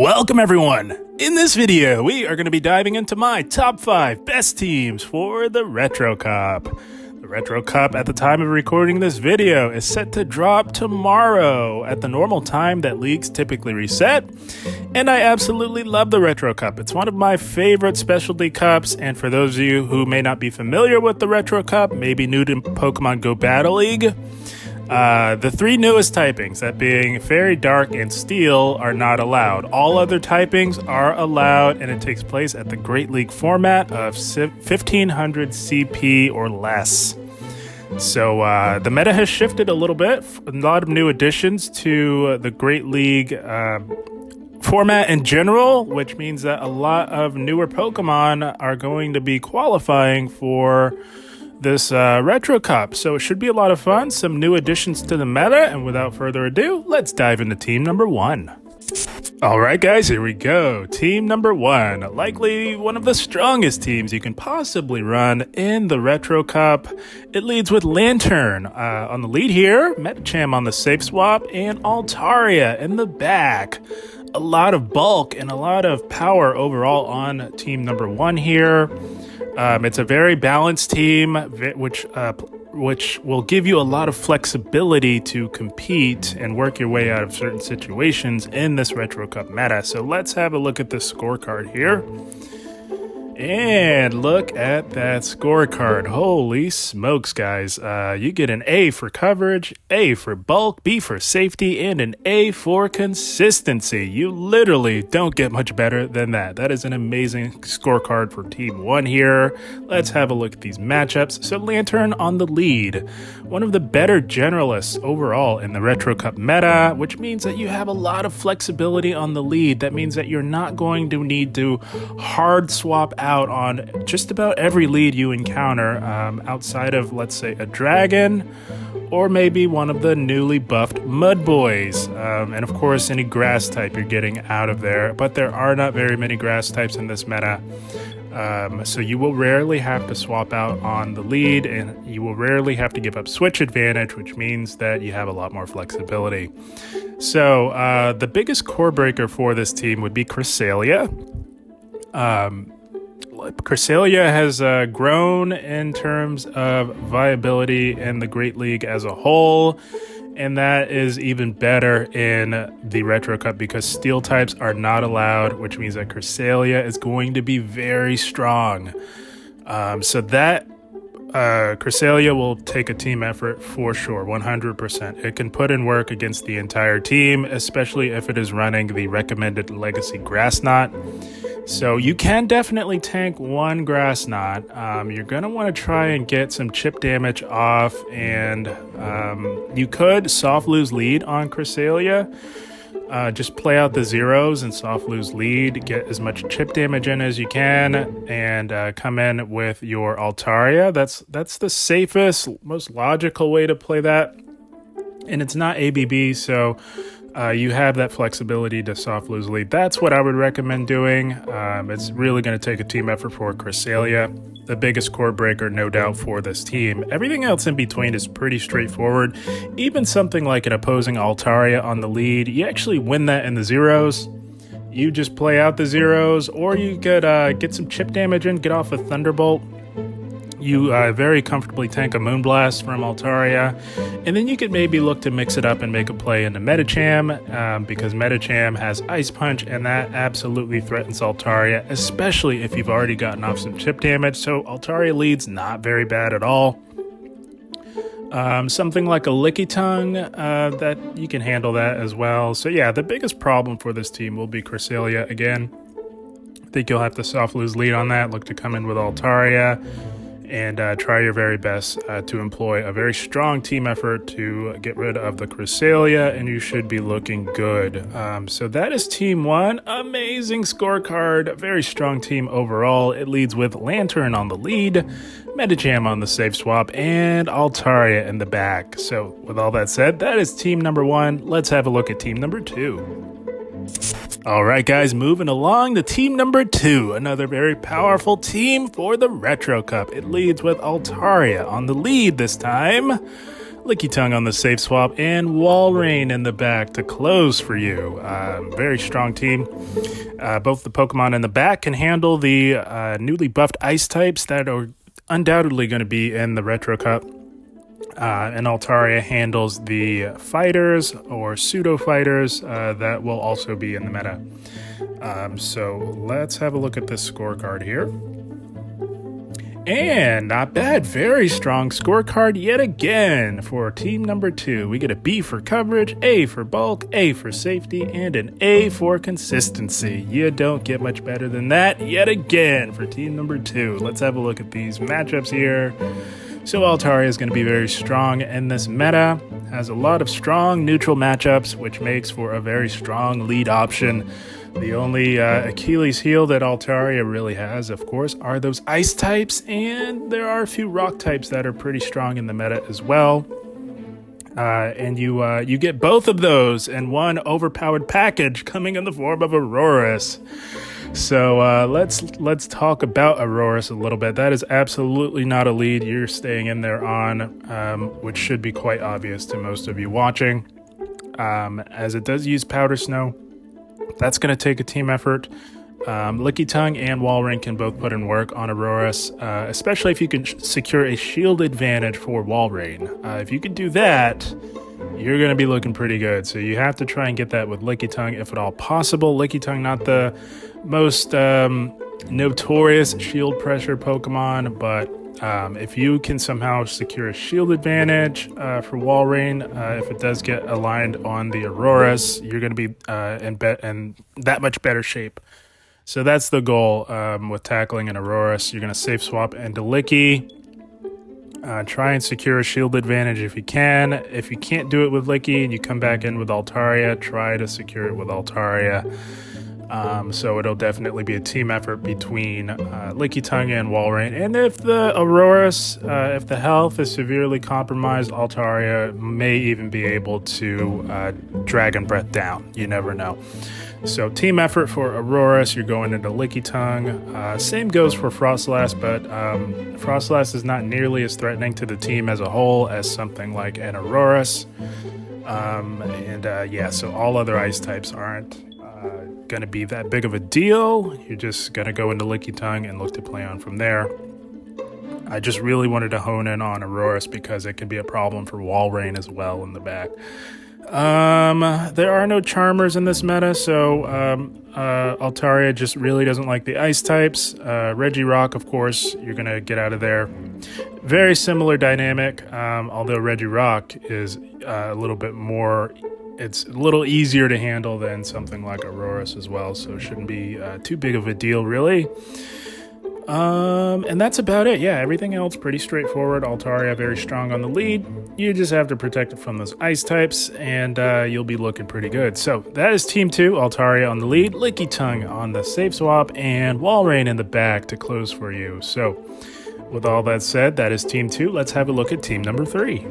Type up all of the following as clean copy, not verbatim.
Welcome everyone! In this video, we are going to be diving into my top 5 best teams for the Retro Cup. The Retro Cup, at the time of recording this video, is set to drop tomorrow at the normal time that leagues typically reset. And I absolutely love the Retro Cup. It's one of my favorite specialty cups, and for those of you who may not be familiar with the Retro Cup, maybe new to Pokemon Go Battle League, the 3 newest typings, that being Fairy, Dark, and Steel, are not allowed. All other typings are allowed, and it takes place at the Great League format of 1500 CP or less. So the meta has shifted a little bit. A lot of new additions to the Great League format in general, which means that a lot of newer Pokemon are going to be qualifying for this Retro Cup, so it should be a lot of fun. Some new additions to the meta, and without further ado, let's dive into team number 1. Alright guys, here we go. Team number 1, likely one of the strongest teams you can possibly run in the Retro Cup. It leads with Lantern on the lead here, Medicham on the safe swap, and Altaria in the back. A lot of bulk and a lot of power overall on team number 1 here. It's a very balanced team, which will give you a lot of flexibility to compete and work your way out of certain situations in this Retro Cup meta. So let's have a look at the scorecard here. And look at that scorecard. Holy smokes, guys. You get an A for coverage, A for bulk, B for safety, and an A for consistency. You literally don't get much better than that. That is an amazing scorecard for Team 1 here. Let's have a look at these matchups. So Lantern on the lead. One of the better generalists overall in the Retro Cup meta, which means that you have a lot of flexibility on the lead. That means that you're not going to need to hard swap out on just about every lead you encounter outside of, let's say, a dragon or maybe one of the newly buffed mud boys, and of course any grass type you're getting out of there, but there are not very many grass types in this meta, so you will rarely have to swap out on the lead, and you will rarely have to give up switch advantage, which means that you have a lot more flexibility. So the biggest core breaker for this team would be Cresselia. Cresselia has grown in terms of viability in the Great League as a whole, and that is even better in the Retro Cup because Steel types are not allowed, which means that Cresselia is going to be very strong. So that Cresselia will take a team effort for sure, 100%. It can put in work against the entire team, especially if it is running the recommended Legacy Grass Knot. So you can definitely tank one Grass Knot. You're going to want to try and get some chip damage off, and you could soft lose lead on Cresselia. Just play out the zeros and soft lose lead, get as much chip damage in as you can, and come in with your Altaria. That's the safest, most logical way to play that, and it's not ABB, so you have that flexibility to soft lose lead. That's what I would recommend doing. It's really going to take a team effort for Cresselia. The biggest core breaker, no doubt, for this team. Everything else in between is pretty straightforward. Even something like an opposing Altaria on the lead, you actually win that in the zeros. You just play out the zeros, or you could get some chip damage in, get off a Thunderbolt. You very comfortably tank a Moonblast from Altaria, and then you could maybe look to mix it up and make a play into Medicham, because Medicham has Ice Punch, and that absolutely threatens Altaria, especially if you've already gotten off some chip damage. So Altaria lead's not very bad at all. Something like a Licky Tongue, that you can handle that as well. So yeah, the biggest problem for this team will be Cresselia again. I think you'll have to soft lose lead on that, look to come in with Altaria, and try your very best to employ a very strong team effort to get rid of the Cresselia, and you should be looking good. So that is Team 1. Amazing scorecard. Very strong team overall. It leads with Lantern on the lead, Medicham on the safe swap, and Altaria in the back. So with all that said, that is Team number 1. Let's have a look at Team number 2. Alright guys, moving along to team number 2, another very powerful team for the Retro Cup. It leads with Altaria on the lead this time. Lickitung on the safe swap, and Walrein in the back to close for you. Very strong team. Both the Pokemon in the back can handle the newly buffed ice types that are undoubtedly going to be in the Retro Cup. And Altaria handles the fighters or pseudo fighters that will also be in the meta. So let's have a look at this scorecard here. And not bad, very strong scorecard yet again for team number 2. We get a B for coverage, A for bulk, A for safety, and an A for consistency. You don't get much better than that yet again for team number 2. Let's have a look at these matchups here. So Altaria is going to be very strong in this meta, has a lot of strong neutral matchups, which makes for a very strong lead option. The only Achilles heel that Altaria really has, of course, are those ice types, and there are a few rock types that are pretty strong in the meta as well. And you get both of those in one overpowered package coming in the form of Aurorus. So let's talk about Aurorus a little bit. That is absolutely not a lead you're staying in there on, which should be quite obvious to most of you watching, as it does use Powder Snow. That's going to take a team effort. Lickitung and Walrein can both put in work on Aurorus, especially if you can secure a shield advantage for Walrein. If you can do that, you're going to be looking pretty good. So you have to try and get that with Lickitung if at all possible. Lickitung, not the most notorious shield pressure Pokemon, but if you can somehow secure a shield advantage for Walrein, if it does get aligned on the Aurorus, you're going to be in that much better shape. So that's the goal with tackling an Aurorus. You're going to safe swap into Licky. Try and secure a shield advantage if you can. If you can't do it with Licky and you come back in with Altaria, try to secure it with Altaria. So it'll definitely be a team effort between Lickitung and Walrein. And if the Aurorus, if the health is severely compromised, Altaria may even be able to Dragon Breath down. You never know. So team effort for Aurorus, you're going into Lickitung. Same goes for Frostlass, but Frostlass is not nearly as threatening to the team as a whole as something like an Aurorus. So all other ice types aren't going to be that big of a deal. You're just going to go into Lickitung and look to play on from there. I just really wanted to hone in on Aurorus because it can be a problem for Walrein as well in the back. There are no Charmers in this meta, so Altaria just really doesn't like the ice types. Regirock, of course, you're going to get out of there. Very similar dynamic, although Regirock is a little bit more... It's a little easier to handle than something like Aurorus as well, so it shouldn't be too big of a deal, really. And that's about it. Yeah, everything else pretty straightforward. Altaria very strong on the lead. You just have to protect it from those ice types, and you'll be looking pretty good. So that is Team 2, Altaria on the lead, Lickitung on the safe swap, and Walrein in the back to close for you. So with all that said, that is Team 2. Let's have a look at Team number 3.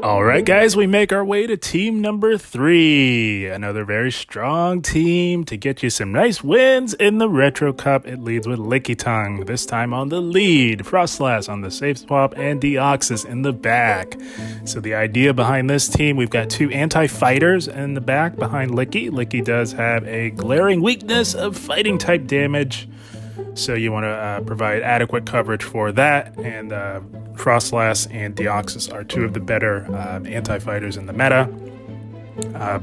All right, guys, we make our way to Team number 3. Another very strong team to get you some nice wins in the Retro Cup. It leads with Lickitung, this time on the lead, Frostlass on the safe swap, and Deoxys in the back. So the idea behind this team, we've got 2 anti-fighters in the back behind Licky. Licky does have a glaring weakness of fighting type damage, so you want to provide adequate coverage for that, and Frostlass and Deoxys are 2 of the better anti-fighters in the meta.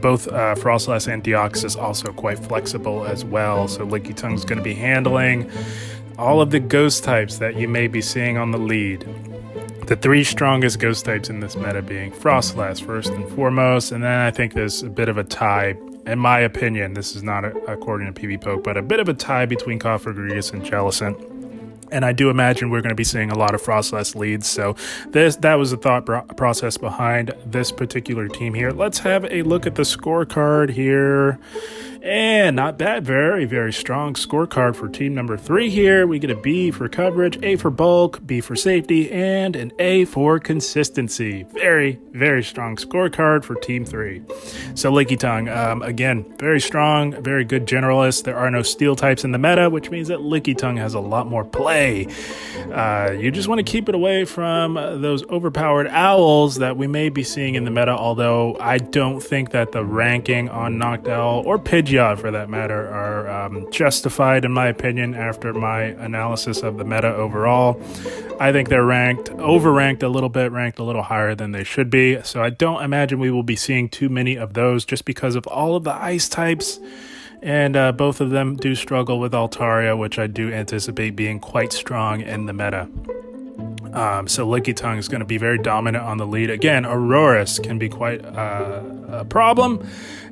Both Frostlass and Deoxys also quite flexible as well, so Lickitung is going to be handling all of the ghost types that you may be seeing on the lead. The 3 strongest ghost types in this meta being Frostlass first and foremost, and then I think there's a bit of a tie. In my opinion, this is not according to PvPoke, but a bit of a tie between Cofagrigus and Jellicent. And I do imagine we're going to be seeing a lot of Frostlass leads, so that was the thought process behind this particular team here. Let's have a look at the scorecard here. And not bad, very, very strong scorecard for team number 3 here. We get a B for coverage, A for bulk, B for safety, and an A for consistency. Very, very strong scorecard for team 3. So Lickitung, again, very strong, very good generalist. There are no steel types in the meta, which means that Lickitung has a lot more play. You just want to keep it away from those overpowered owls that we may be seeing in the meta, although I don't think that the ranking on Knocked Owl or Pidgeot, for that matter, are justified in my opinion after my analysis of the meta overall. I think they're overranked a little bit, ranked a little higher than they should be. So I don't imagine we will be seeing too many of those just because of all of the ice types. And both of them do struggle with Altaria, which I do anticipate being quite strong in the meta. So Lickitung is going to be very dominant on the lead. Again, Aurorus can be quite a problem,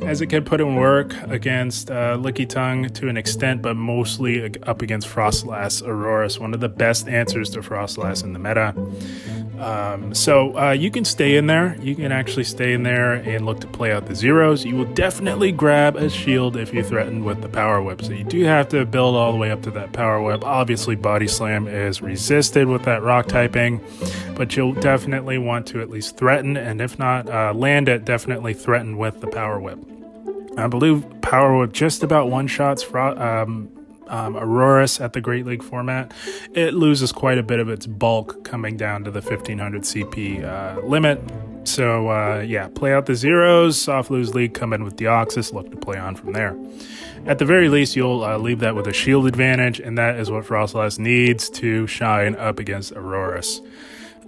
as it can put in work against Lickitung to an extent, but mostly up against Frostlass Aurorus, one of the best answers to Frostlass in the meta. So you can stay in there. You can actually stay in there and look to play out the zeros. You will definitely grab a shield if you threaten with the Power Whip. So you do have to build all the way up to that Power Whip. Obviously, Body Slam is resisted with that rock typing, but you'll definitely want to at least threaten, and if not land it, definitely threaten with the Power Whip. I believe Power Whip just about one-shots Aurorus at the Great League format. It loses quite a bit of its bulk coming down to the 1500 CP limit. So yeah, play out the zeros, soft lose league, come in with Deoxys, look to play on from there. At the very least, you'll leave that with a shield advantage, and that is what Frostlass needs to shine up against Aurorus.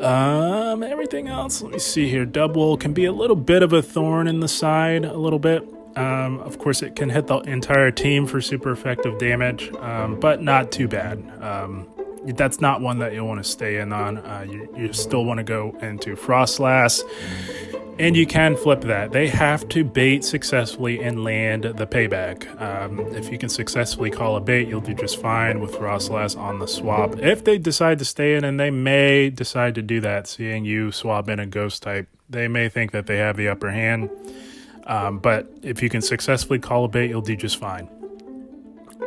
Everything else, let me see here. Double can be a little bit of a thorn in the side, a little bit. Of course, it can hit the entire team for super effective damage, but not too bad. That's not one that you'll want to stay in on. You still want to go into Frostlass, and you can flip that. They have to bait successfully and land the payback. If you can successfully call a bait, you'll do just fine with Frostlass on the swap. If they decide to stay in, and they may decide to do that, seeing you swap in a ghost type, they may think that they have the upper hand. But if you can successfully call a bait, you'll do just fine.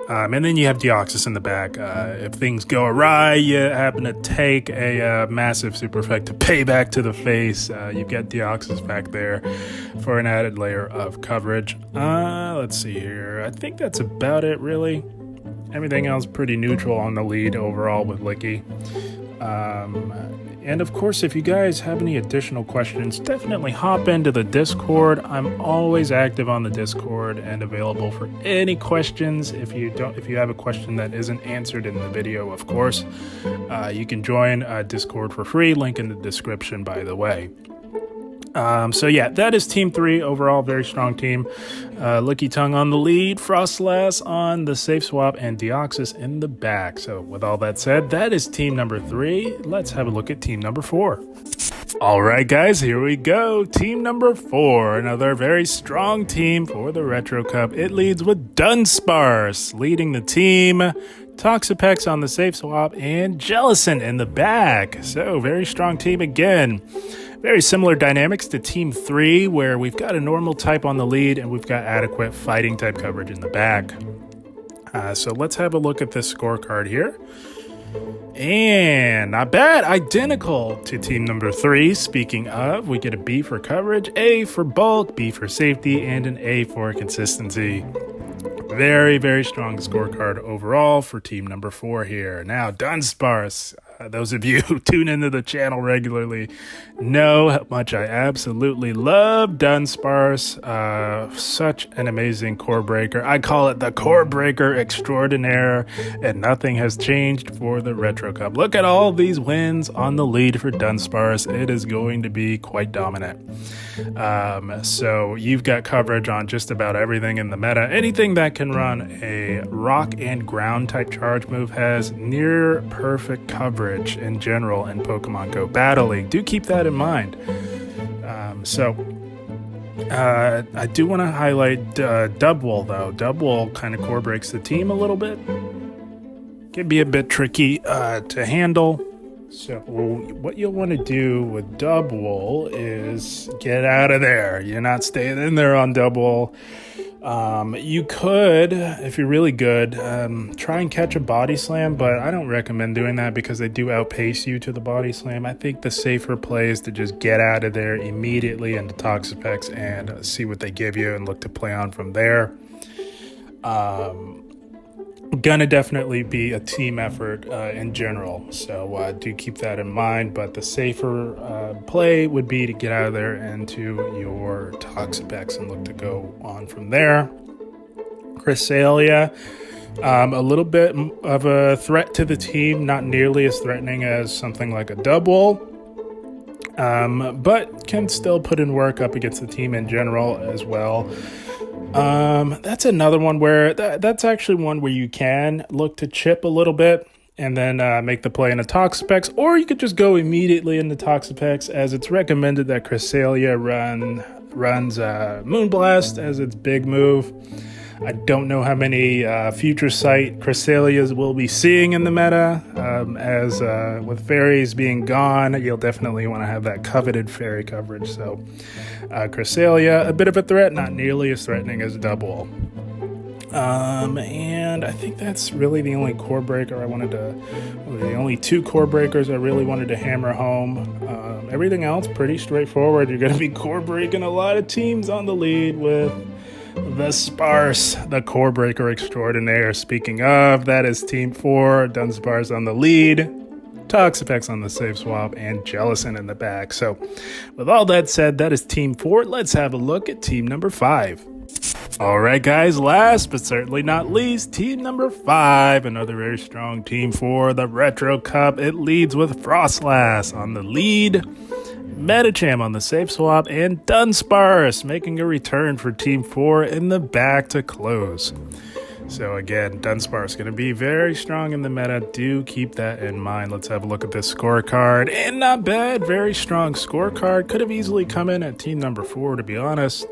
And then you have Deoxys in the back. If things go awry, you happen to take a massive super effective payback to the face. You get Deoxys back there for an added layer of coverage. Let's see here. I think that's about it, really. Everything else pretty neutral on the lead overall with Licky. And of course, if you guys have any additional questions, definitely hop into the Discord. I'm always active on the Discord and available for any questions. If you have a question that isn't answered in the video, of course, you can join Discord for free. Link in the description, by the way. So yeah, that is Team 3 overall, very strong team. Lickitung on the lead, Frostlass on the safe swap, and Deoxys in the back. So with all that said, that is team number 3. Let's have a look at team number 4. All right, guys, here we go. Team number 4, another very strong team for the Retro Cup. It leads with Dunsparce leading the team, Toxapex on the safe swap, and Jellicent in the back. So very strong team again. Very similar dynamics to Team 3, where we've got a normal type on the lead and we've got adequate fighting type coverage in the back. So let's have a look at this scorecard here. And not bad, identical to team number 3. Speaking of, we get a B for coverage, A for bulk, B for safety, and an A for consistency. Very, very strong scorecard overall for team number 4 here. Now, Dunsparce. Those of you who tune into the channel regularly know how much I absolutely love Dunsparce. Such an amazing core breaker. I call it the core breaker extraordinaire, and nothing has changed for the Retro Cup. Look at all these wins on the lead for Dunsparce. It is going to be quite dominant. So you've got coverage on just about everything in the meta. Anything that can run a rock and ground type charge move has near perfect coverage in general in Pokemon Go Battle League. Do keep that in mind. I do want to highlight Dubwool, though. Dubwool kind of core breaks the team a little bit. Can be a bit tricky to handle. So what you'll want to do with Double is get out of there. You're not staying in there on Double. You could, if you're really good, try and catch a body slam, but I don't recommend doing that because they do outpace you to the body slam. I think the safer play is to just get out of there immediately into Toxapex and see what they give you and look to play on from there. Gonna definitely be a team effort in general, so do keep that in mind, but the safer play would be to get out of there into your Toxapex and look to go on from there. Cresselia, a little bit of a threat to the team, not nearly as threatening as something like a Double, but can still put in work up against the team in general as well. That's another one where that's actually one where you can look to chip a little bit and then make the play in a Toxapex, or you could just go immediately into Toxapex, as it's recommended that Cresselia runs Moonblast as its big move. I don't know how many future sight Cresselias we'll be seeing in the meta, as with fairies being gone, you'll definitely want to have that coveted fairy coverage. So Cresselia, a bit of a threat, not nearly as threatening as Double. And I think that's really the only core breaker the only two core breakers I really wanted to hammer home. Everything else pretty straightforward. You're going to be core breaking a lot of teams on the lead with the Sparse, the core breaker extraordinaire. Speaking of, that is Team 4, Dunsparce on the lead, Toxapex on the safe swap, and Jellicent in the back. So with all that said, that is Team 4. Let's have a look at Team number 5. All right, guys, last but certainly not least, Team number 5, another very strong team for the Retro Cup. It leads with Frostlass on the lead, Medicham on the safe swap, and Dunsparce making a return for Team 4 in the back to close. So again, Dunsparce going to be very strong in the meta. Do keep that in mind. Let's have a look at this scorecard. And not bad, very strong scorecard. Could have easily come in at team number 4, to be honest.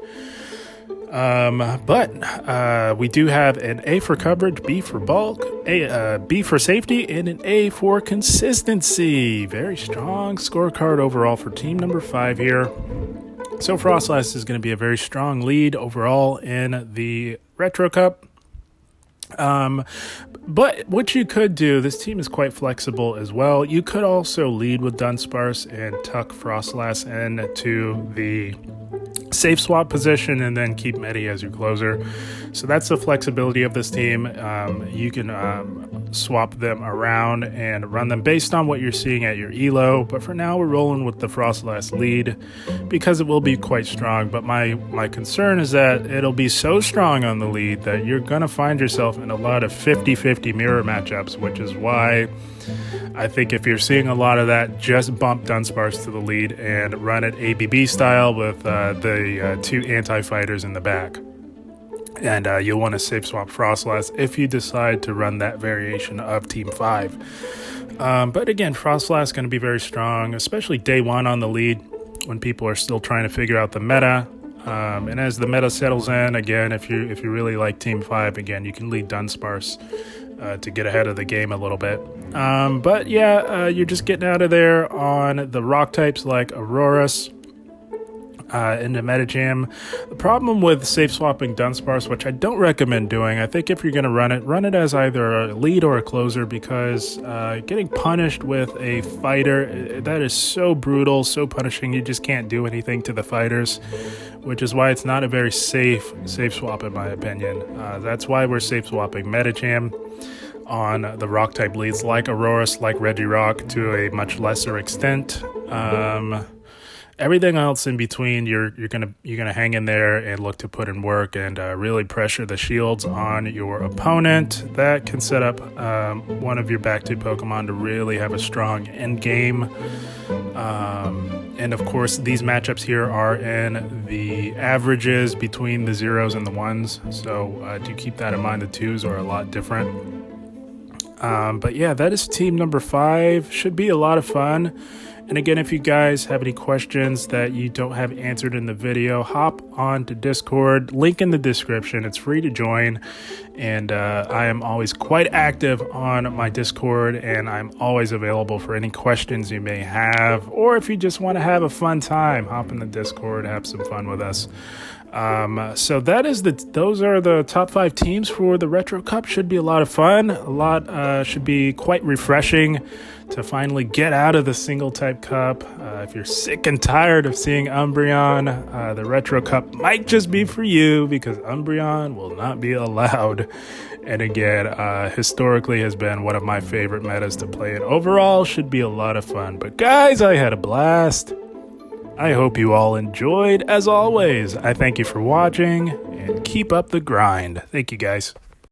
But we do have an A for coverage, B for bulk, B for safety, and an A for consistency. Very strong scorecard overall for team number 5 here. So Frostlass is going to be a very strong lead overall in the Retro Cup. But what you could do, this team is quite flexible as well. You could also lead with Dunsparce and tuck Frostlass into the safe swap position and then keep Medi as your closer. So that's the flexibility of this team. You can swap them around and run them based on what you're seeing at your elo, but for now we're rolling with the Frostlass lead because it will be quite strong. But my concern is that it'll be so strong on the lead that you're going to find yourself in a lot of 50-50 mirror matchups, which is why I think if you're seeing a lot of that, just bump Dunsparce to the lead and run it ABB style with the two anti-fighters in the back. And you'll want to safe swap Frostlass if you decide to run that variation of Team 5. But again, Frostlass is going to be very strong, especially day one on the lead when people are still trying to figure out the meta. And as the meta settles in, again, if you really like Team 5, again, you can lead Dunsparce to get ahead of the game a little bit. But yeah, you're just getting out of there on the rock types like Auroras into Medicham. The problem with safe swapping Dunsparce, which I don't recommend doing, I think if you're going to run it as either a lead or a closer, because getting punished with a fighter, that is so brutal, so punishing. You just can't do anything to the fighters, which is why it's not a very safe swap in my opinion. That's why we're safe swapping Medicham on the rock type leads like Auroras, like Regirock to a much lesser extent. Everything else in between, you're gonna hang in there and look to put in work and really pressure the shields on your opponent. That can set up one of your back two Pokemon to really have a strong end game. And of course, these matchups here are in the averages between the 0s and the 1s, so do keep that in mind. The 2s are a lot different. But yeah, that is team number 5. Should be a lot of fun. And again, if you guys have any questions that you don't have answered in the video, hop on to Discord, link in the description. It's free to join, and I am always quite active on my Discord, and I'm always available for any questions you may have, or if you just want to have a fun time, hop in the Discord, have some fun with us. So those are the top 5 teams for the Retro Cup. Should be a lot of fun. Should be quite refreshing to finally get out of the single type cup. If you're sick and tired of seeing Umbreon, the Retro Cup might just be for you, because Umbreon will not be allowed. And again, historically has been one of my favorite metas to play, and overall should be a lot of fun. But guys, I had a blast. I hope you all enjoyed. As always, I thank you for watching, and keep up the grind. Thank you, guys.